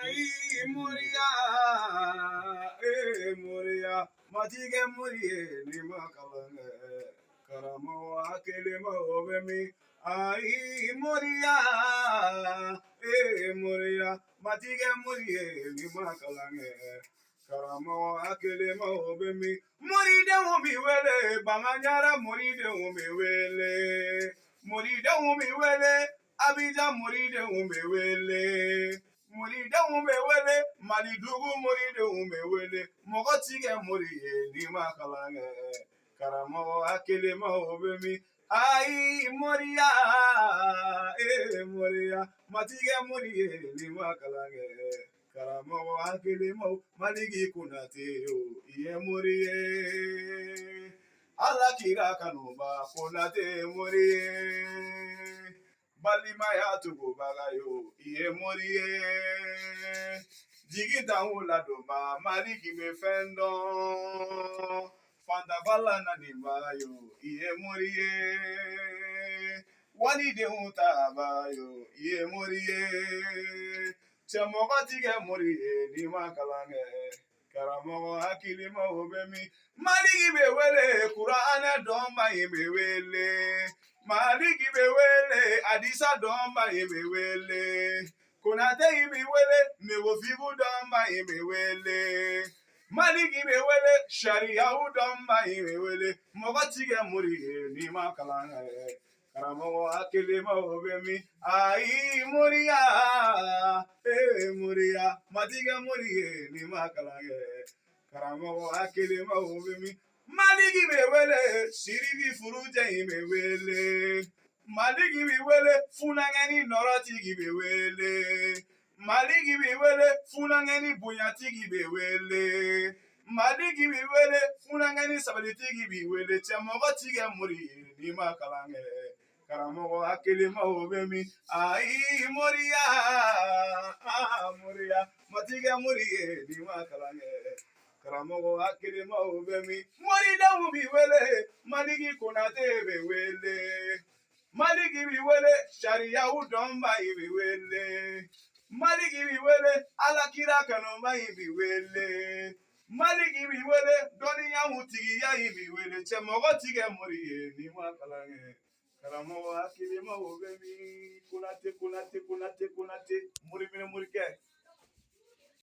Moria, Moria, Matige Morie, Lima Kalanga, Karamo, Akelema over me. Ai Moria, Moria, Matige Morie, Lima Kalanga. Karamo, Akelema over me. Mori de Wumi Wele, Bamanyara, Mori de Wumi Wele, Mori de Wumi Wele, Abija Mori de Wumi Wele. Mori de Wumi Wele, Malidugu Mori de Wumi Wele, Mogotige Mori, Lima Kalanga. Karamo Akelema over me. Ai Moria, Moria, Matige Mori, Lima Kalanga. Karamo Akelemo, Maligi Kunate, Iye Morie. Alakira Kanuba, Kunate Morie. Balimaya to go bagayo, Iye Morie. Jigita hula doba, Maliki me fendo. Fandavala na nibayo, Iye Morie. Wani de untabayo, Iye Morie. Chamokatige Morie, Dima Kalange. Karamogo Akilima Obemi. Maligi bewele, Kurana domba imewele. Maligi bewele, Adisa domba imewele. Konate imewele, Newofigu domba imewele. Maligi bewele, Sharia domba imewele. Mokatige Morie, Dima Kalange. Karamo Akelema Obemi. Ai Moria, Moria, Matiga Morie, Lima Kalange. Karamo Akelema Obemi. Maligi Bewele, Siribi Furuja Imewele. Maligi Bewele, Funangani Norati Bewele. Maligi Bewele, Funangani Bunyatigi Bewele. Maligi Bewele, Funangani Sabaliti Bewele. Chamotiga Morie, Lima Kalange. Karamogo Akelema Obemi. Ai Moria, Moria, Matiga Morie, Lima Kalange. Karamogo Akelema Obemi. Mori da Mubi Wele, Maligi Konate Wele. Maligi Wele, Sharia Udomba Wele. Maligi Wele, Alakira Kanomba Wele. Maligi Wele, Doniya Mutiya Wele. Chemogo Tiga Morie, Lima Kalange. Karamo Akelema Obemi. Kunate, Muri Murike.